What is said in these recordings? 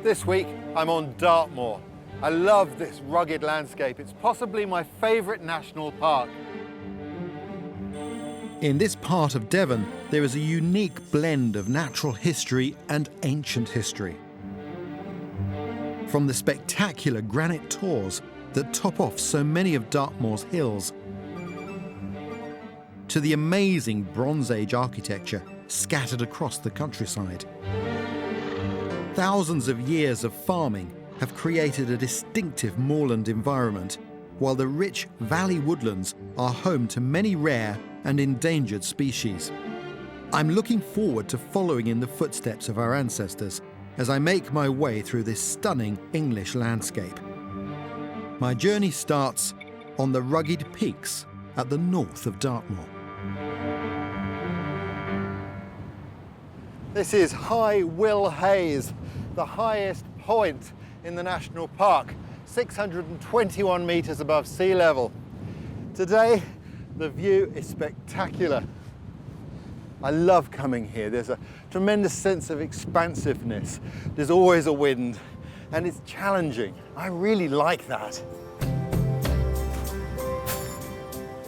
This week, I'm on Dartmoor. I love this rugged landscape. It's possibly my favourite national park. In this part of Devon, there is a unique blend of natural history and ancient history. From the spectacular granite tors that top off so many of Dartmoor's hills, to the amazing Bronze Age architecture scattered across the countryside. Thousands of years of farming have created a distinctive moorland environment, while the rich valley woodlands are home to many rare and endangered species. I'm looking forward to following in the footsteps of our ancestors as I make my way through this stunning English landscape. My journey starts on the rugged peaks at the north of Dartmoor. This is High Willhays, the highest point in the national park, 621 metres above sea level. Today, the view is spectacular. I love coming here. There's a tremendous sense of expansiveness. There's always a wind, and it's challenging. I really like that.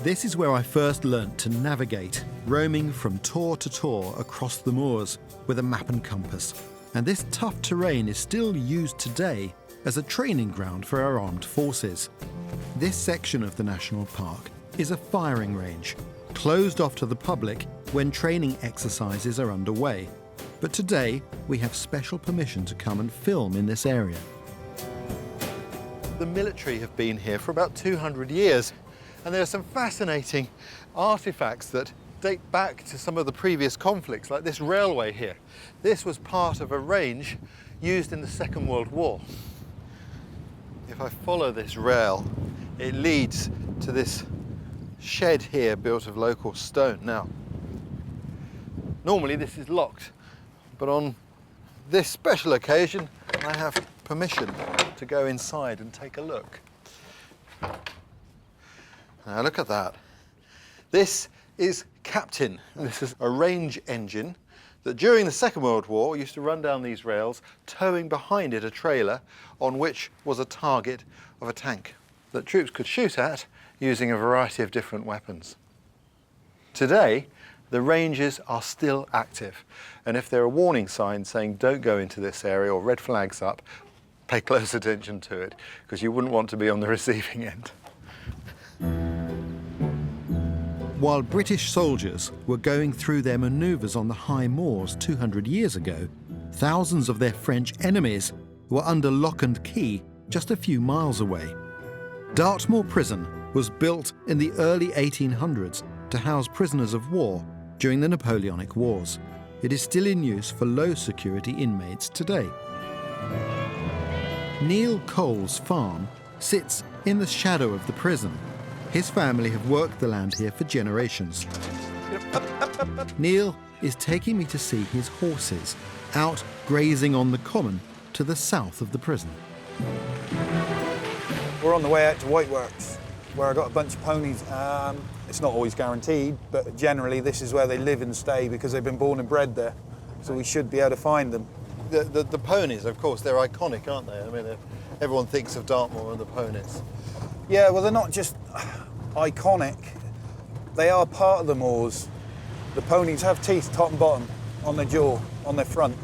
This is where I first learnt to navigate, roaming from tor to tor across the moors with a map and compass. And this tough terrain is still used today as a training ground for our armed forces. This section of the national park is a firing range, closed off to the public when training exercises are underway. But today, we have special permission to come and film in this area. The military have been here for about 200 years, and there are some fascinating artifacts that date back to some of the previous conflicts, like this railway here. This was part of a range used in the Second World War. If I follow this rail, it leads to this shed here built of local stone. Now, normally this is locked, but on this special occasion, I have permission to go inside and take a look. Now look at that. This is Captain. This is a range engine that during the Second World War used to run down these rails, towing behind it a trailer on which was a target of a tank that troops could shoot at using a variety of different weapons. Today, the ranges are still active, and if there are warning signs saying don't go into this area or red flags up, pay close attention to it, because you wouldn't want to be on the receiving end. While British soldiers were going through their manoeuvres on the high moors 200 years ago, thousands of their French enemies were under lock and key just a few miles away. Dartmoor Prison was built in the early 1800s to house prisoners of war during the Napoleonic Wars. It is still in use for low-security inmates today. Neil Cole's farm sits in the shadow of the prison. His family have worked the land here for generations. Neil is taking me to see his horses out grazing on the common to the south of the prison. We're on the way out to Whiteworks, where I got a bunch of ponies. It's not always guaranteed, but generally this is where they live and stay because they've been born and bred there. So we should be able to find them. The ponies, of course, they're iconic, aren't they? I mean, everyone thinks of Dartmoor and the ponies. Yeah, well, they're not just iconic. They are part of the moors. The ponies have teeth top and bottom on their jaw, on their front.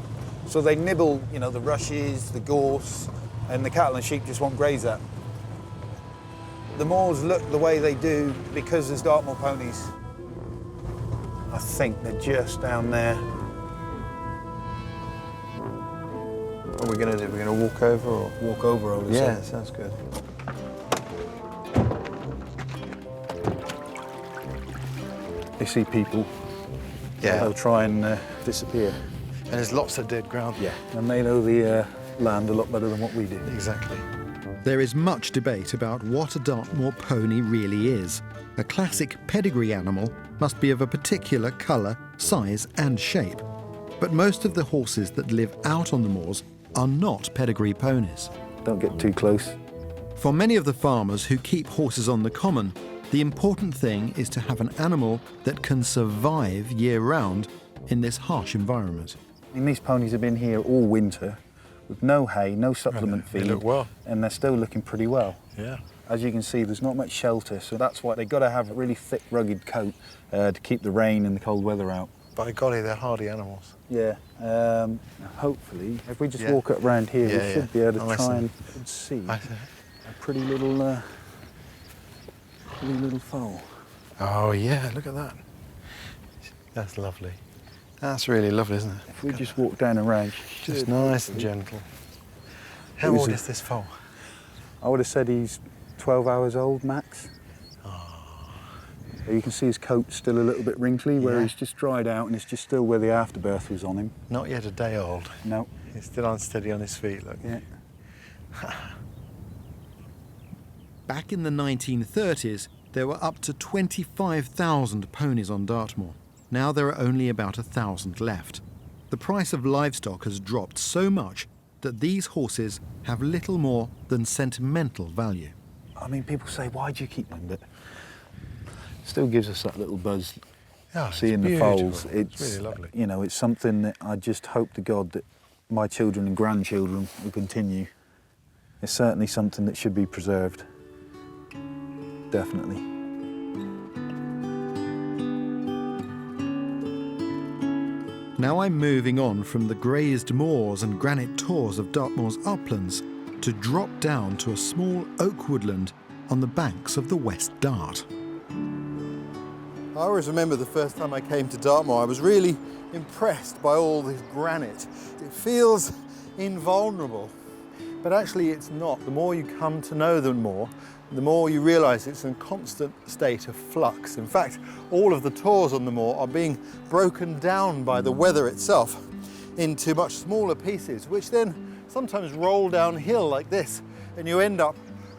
So they nibble, you know, the rushes, the gorse, and the cattle and sheep just won't graze that. The moors look the way they do because there's Dartmoor ponies. I think they're just down there. What are we going to do? We're going to walk over or? Walk over, Yeah, sounds good. They see people, Yeah. they'll try and disappear. And there's lots of dead ground. Yeah, and they know the land a lot better than what we do. Exactly. There is much debate about what a Dartmoor pony really is. A classic pedigree animal must be of a particular colour, size and shape. But most of the horses that live out on the moors are not pedigree ponies. Don't get too close. For many of the farmers who keep horses on the common, the important thing is to have an animal that can survive year-round in this harsh environment. I mean, these ponies have been here all winter, with no hay, no supplement They feed. look well. And they're still looking pretty well. Yeah. As you can see, there's not much shelter, so that's why they've got to have a really thick, rugged coat to keep the rain and the cold weather out. By golly, they're hardy animals. Yeah. Hopefully, if we just Yeah. walk up round here, Yeah, we should be able to Nice try and- and see I a see. pretty little foal. Oh yeah, look at that. That's lovely. That's really lovely, isn't it? If we just walk down around, Just nice and gentle. How Who's old it? is this foal? I would have said he's 12 hours old max. You can see his coat's still a little bit wrinkly, where Yeah. he's just dried out and it's just still where the afterbirth was on him. Not yet a day old. No. He's still unsteady on his feet, look. Yeah. Back in the 1930s, there were up to 25,000 ponies on Dartmoor. Now there are only about 1,000 left. The price of livestock has dropped so much that these horses have little more than sentimental value. I mean, people say, why do you keep them? But still gives us that little buzz Yeah, it's seeing the beautiful. foals. It's really lovely. You know, it's something that I just hope to God that my children and grandchildren will continue. It's certainly something that should be preserved. Definitely. Now I'm moving on from the grazed moors and granite tors of Dartmoor's uplands to drop down to a small oak woodland on the banks of the West Dart. I always remember the first time I came to Dartmoor, I was really impressed by all this granite. It feels invulnerable, but actually it's not. The more you come to know them more, the more you realise it's in a constant state of flux. In fact, all of the tors on the moor are being broken down by the weather itself into much smaller pieces, which then sometimes roll downhill like this, and you end up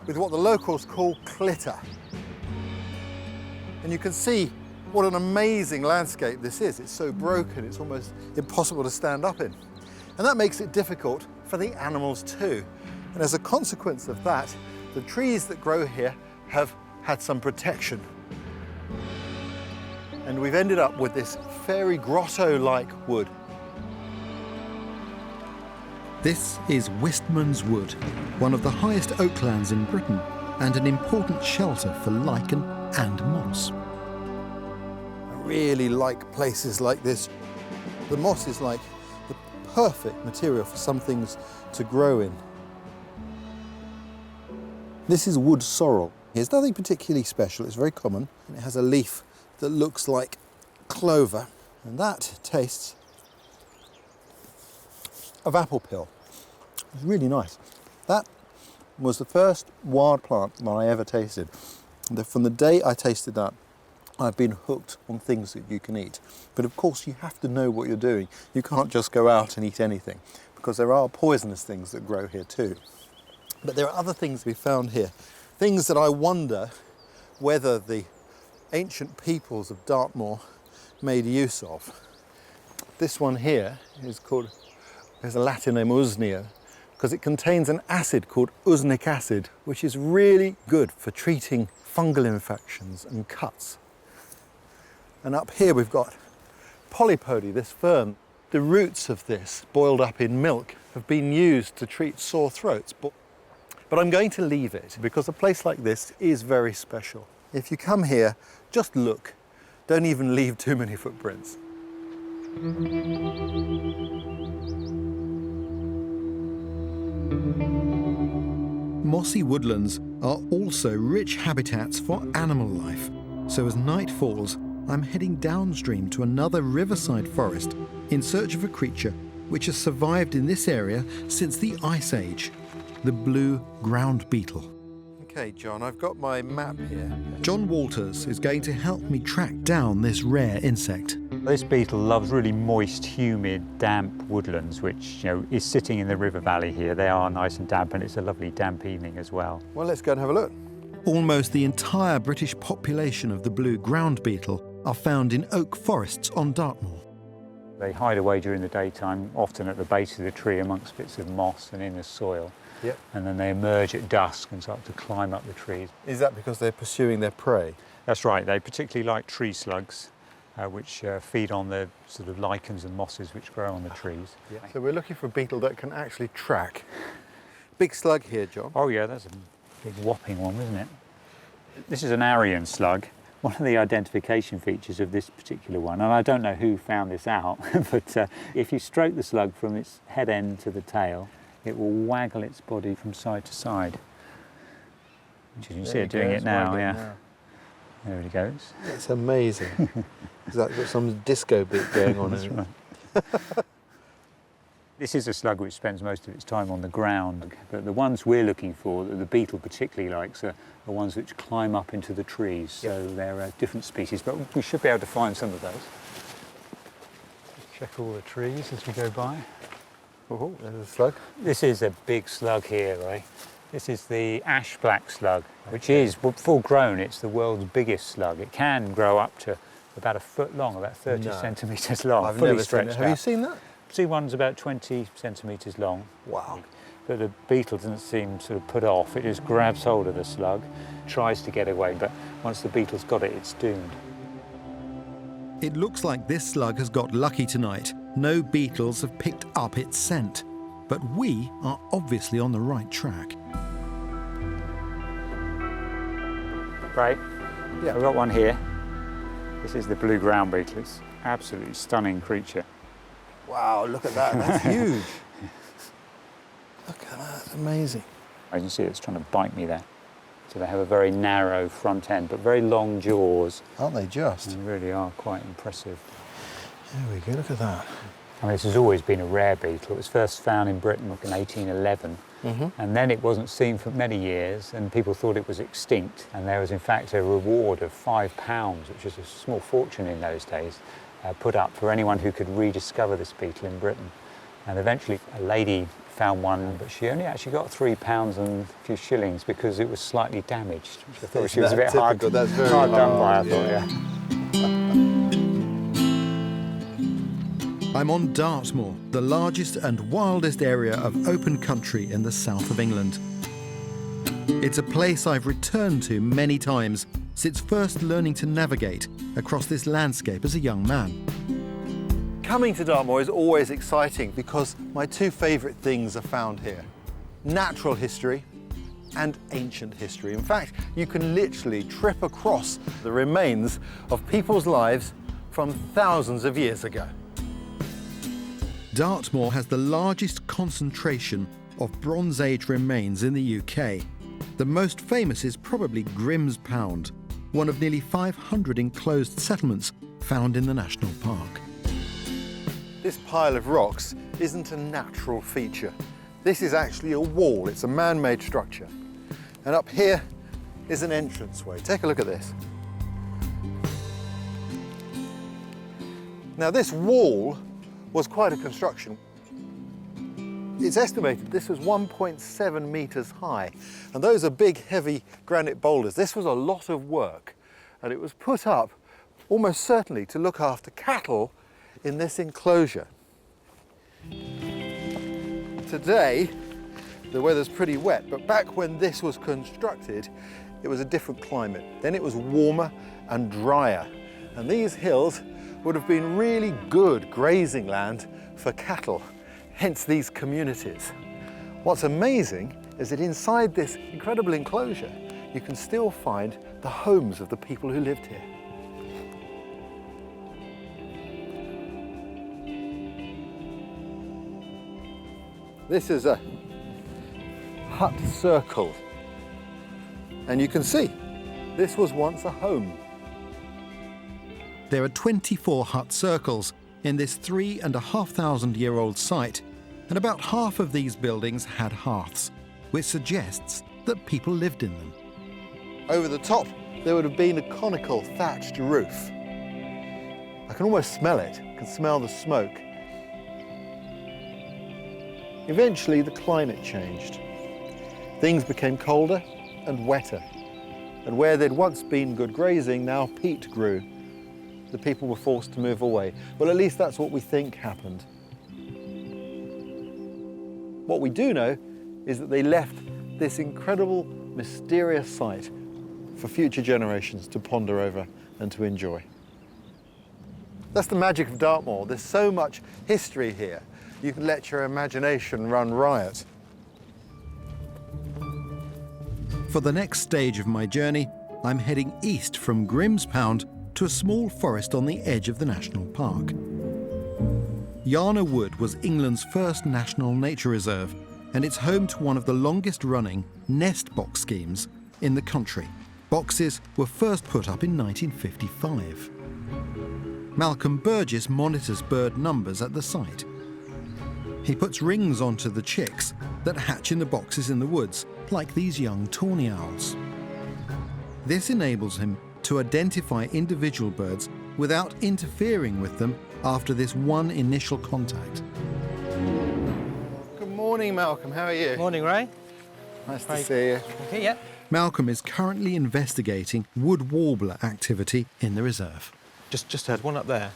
with what the locals call clitter. And you can see what an amazing landscape this is. It's so broken, it's almost impossible to stand up in. And that makes it difficult for the animals too. And as a consequence of that, the trees that grow here have had some protection. And we've ended up with this fairy grotto-like wood. This is Westman's Wood, one of the highest oaklands in Britain and an important shelter for lichen and moss. I really like places like this. The moss is like the perfect material for some things to grow in. This is wood sorrel. It's nothing particularly special, it's very common. It has a leaf that looks like clover, and that tastes of apple peel. It's really nice. That was the first wild plant that I ever tasted. From the day I tasted that, I've been hooked on things that you can eat. But of course you have to know what you're doing. You can't just go out and eat anything, because there are poisonous things that grow here too. But there are other things we found here, things that I wonder whether the ancient peoples of Dartmoor made use of. This one here is called, there's a Latin name usnea, because it contains an acid called usnic acid, which is really good for treating fungal infections and cuts. And up here we've got polypody, this fern. The roots of this, boiled up in milk, have been used to treat sore throats. But I'm going to leave it because a place like this is very special. If you come here, just look. Don't even leave too many footprints. Mossy woodlands are also rich habitats for animal life. So as night falls, I'm heading downstream to another riverside forest in search of a creature which has survived in this area since the Ice Age, the blue ground beetle. Okay, John, I've got my map here. John Walters is going to help me track down this rare insect. This beetle loves really moist, humid, damp woodlands, which is sitting in the river valley here. They are nice and damp, and it's a lovely damp evening as well. Well, let's go and have a look. Almost the entire British population of the blue ground beetle are found in oak forests on Dartmoor. They hide away during the daytime, often at the base of the tree amongst bits of moss and in the soil. Yep. And then they emerge at dusk and start to climb up the trees. Is that because they're pursuing their prey? That's right, they particularly like tree slugs, which feed on the sort of lichens and mosses which grow on the trees. So we're looking for a beetle that can actually track. Big slug here, John. Oh yeah, that's a big whopping one, isn't it? This is an Aryan slug. One of the identification features of this particular one, and I don't know who found this out, but if you stroke the slug from its head end to the tail, it will waggle its body from side to side. You can see it doing it now, yeah. There it goes. It's amazing. It's like got some disco bit going on in it. This is a slug which spends most of its time on the ground, but the ones we're looking for, that the beetle particularly likes, are the ones which climb up into the trees. So they're different species, but we should be able to find some of those. Check all the trees as we go by. Oh, there's a slug. This is a big slug here, right? This is the ash black slug, which is full grown. It's the world's biggest slug. It can grow up to about a foot long, about 30 centimetres long. I've fully never seen it. stretched Have you out. seen that? See one's about 20 centimetres long. Wow. But the beetle doesn't seem sort of put off. It just grabs hold of the slug, tries to get away, but once the beetle's got it, it's doomed. It looks like this slug has got lucky tonight. No beetles have picked up its scent. But we are obviously on the right track. Right? Yeah. I've got one here. This is the blue ground beetle. It's an absolutely stunning creature. Wow, look at that. That's huge. Look at that. That's amazing. I can see it's trying to bite me there. So they have a very narrow front end, but very long jaws. Aren't they just? And really are quite impressive. There we go. Look at that. I mean, this has always been a rare beetle. It was first found in Britain in 1811, and then it wasn't seen for many years, and people thought it was extinct. And there was, in fact, a reward of £5, which was a small fortune in those days, put up for anyone who could rediscover this beetle in Britain. And eventually, a lady found one, but she only actually got £3 and a few shillings because it was slightly damaged, which I thought she was a bit hard done by, I thought, yeah. I'm on Dartmoor, the largest and wildest area of open country in the south of England. It's a place I've returned to many times since first learning to navigate across this landscape as a young man. Coming to Dartmoor is always exciting because my two favourite things are found here. Natural history and ancient history. In fact, you can literally trip across the remains of people's lives from thousands of years ago. Dartmoor has the largest concentration of Bronze Age remains in the UK. The most famous is probably Grimspound, one of nearly 500 enclosed settlements found in the national park. This pile of rocks isn't a natural feature. This is actually a wall. It's a man-made structure. And up here is an entranceway. Take a look at this. Now, this wall was quite a construction. It's estimated this was 1.7 metres high, and those are big, heavy granite boulders. This was a lot of work, and it was put up almost certainly to look after cattle in this enclosure. Today, the weather's pretty wet, but back when this was constructed, it was a different climate. Then it was warmer and drier, and these hills would have been really good grazing land for cattle, hence these communities. What's amazing is that inside this incredible enclosure, you can still find the homes of the people who lived here. This is a hut circle, and you can see this was once a home. There are 24 hut circles in this 3,500-year-old site, and about half of these buildings had hearths, which suggests that people lived in them. Over the top, there would have been a conical thatched roof. I can almost smell it. I can smell the smoke. Eventually, the climate changed. Things became colder and wetter, and where there'd once been good grazing, now peat grew. The people were forced to move away. Well, at least that's what we think happened. What we do know is that they left this incredible, mysterious site for future generations to ponder over and to enjoy. That's the magic of Dartmoor. There's so much history here. You can let your imagination run riot. For the next stage of my journey, I'm heading east from Grimspound to a small forest on the edge of the national park. Jana Wood was England's first national nature reserve, and it's home to one of the longest-running nest box schemes in the country. Boxes were first put up in 1955. Malcolm Burgess monitors bird numbers at the site. He puts rings onto the chicks that hatch in the boxes in the woods, like these young tawny owls. This enables him to identify individual birds without interfering with them after this one initial contact. Good morning, Malcolm. How are you? Morning, Ray. Nice to see you. Okay, yeah. Malcolm is currently investigating wood warbler activity in the reserve. Just heard one up there.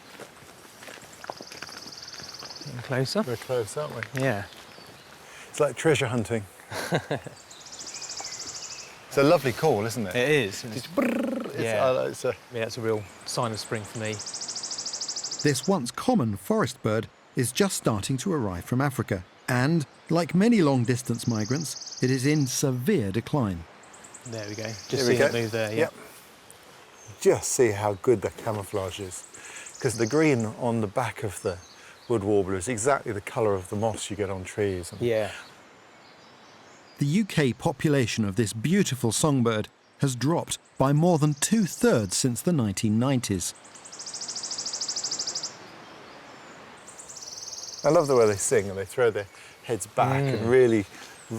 Getting closer. We're close, aren't we? Yeah. It's like treasure hunting. It's a lovely call, isn't it? It is. Yeah. It's a real sign of spring for me. This once common forest bird is just starting to arrive from Africa, and, like many long-distance migrants, it is in severe decline. There we go. Here Just we seeing go. it move there, yeah. Yep. Just see how good the camouflage is. Because the green on the back of the wood warbler is exactly the colour of the moss you get on trees. Yeah. The UK population of this beautiful songbird has dropped by more than 2/3 since the 1990s. I love the way they sing and they throw their heads back and really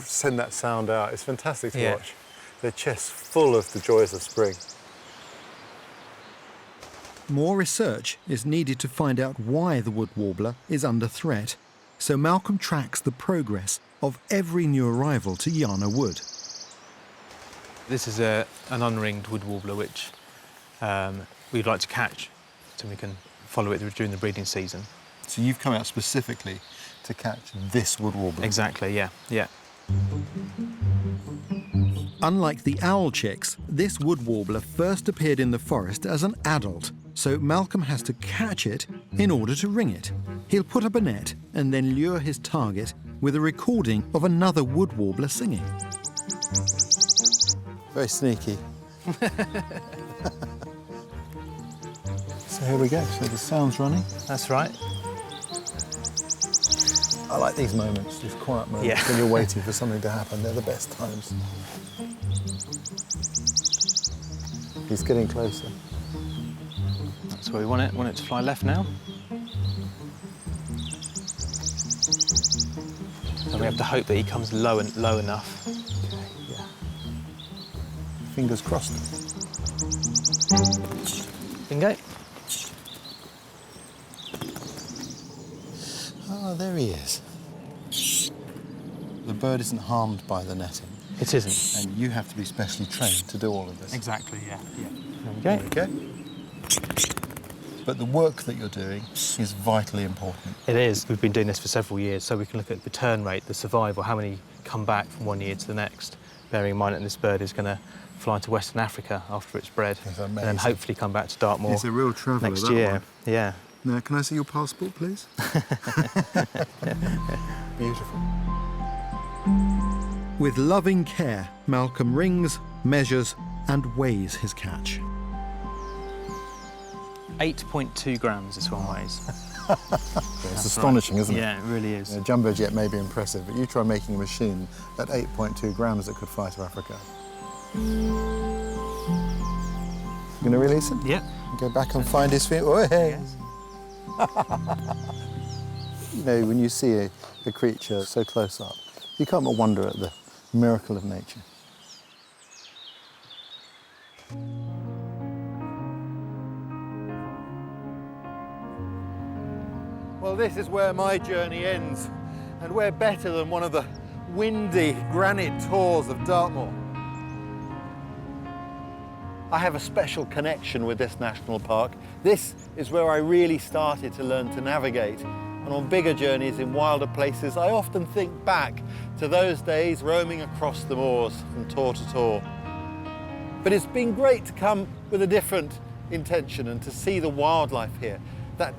send that sound out. It's fantastic to Yeah. watch. Their chests full of the joys of spring. More research is needed to find out why the wood warbler is under threat, so Malcolm tracks the progress of every new arrival to Jana Wood. This is an unringed wood warbler which we'd like to catch so we can follow it during the breeding season. So you've come out specifically to catch this wood warbler? Exactly, yeah, yeah. Unlike the owl chicks, this wood warbler first appeared in the forest as an adult, so Malcolm has to catch it in order to ring it. He'll put up a net and then lure his target with a recording of another wood warbler singing. Very sneaky. So here we go. So the sound's running. That's right. I like these moments, these quiet moments Yeah. when you're waiting for something to happen. They're the best times. He's getting closer. That's where we want it. Want it to fly left now. And we have to hope that he comes low enough. Yeah. Fingers crossed. Bingo. Oh, there he is. The bird isn't harmed by the netting, It isn't. and you have to be specially trained to do all of this. Exactly, yeah. There Okay. we go. But the work that you're doing is vitally important. It is. We've been doing this for several years, so we can look at the return rate, the survival, how many come back from one year to the next, bearing in mind that this bird is going to fly to Western Africa after it's bred, It's and then amazing. hopefully come back to Dartmoor He's a real traveller, next that year. one. Yeah. Now, can I see your passport, please? Beautiful. With loving care, Malcolm rings, measures, and weighs his catch. 8.2 grams this one weighs. It's astonishing, isn't it? Yeah, it really is. A jumbo jet may be impressive, but you try making a machine at 8.2 grams that could fly to Africa. You going to release him? Yeah. Go back and find his feet. Oh, hey. Yes. You know, when you see a creature so close up, you can't but wonder at the miracle of nature. Well, this is where my journey ends, and we're better than one of the windy granite tours of Dartmoor. I have a special connection with this national park. This is where I really started to learn to navigate. And on bigger journeys in wilder places, I often think back to those days roaming across the moors from tor to tor. But it's been great to come with a different intention and to see the wildlife here, That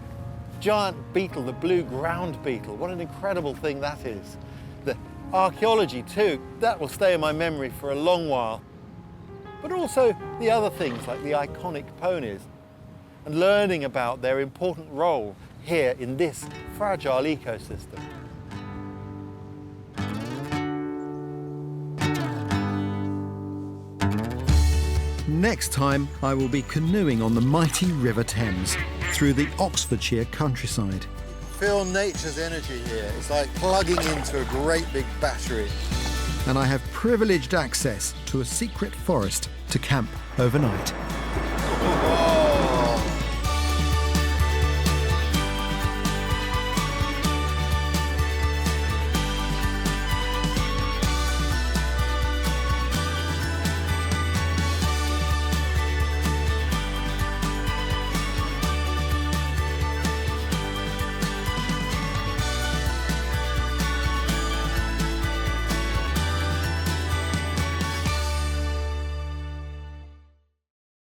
giant beetle, the blue ground beetle, what an incredible thing that is. The archaeology too, that will stay in my memory for a long while. But also the other things like the iconic ponies and learning about their important role here in this fragile ecosystem. Next time, I will be canoeing on the mighty River Thames through the Oxfordshire countryside. Feel nature's energy here. It's like plugging into a great big battery. And I have privileged access to a secret forest to camp overnight.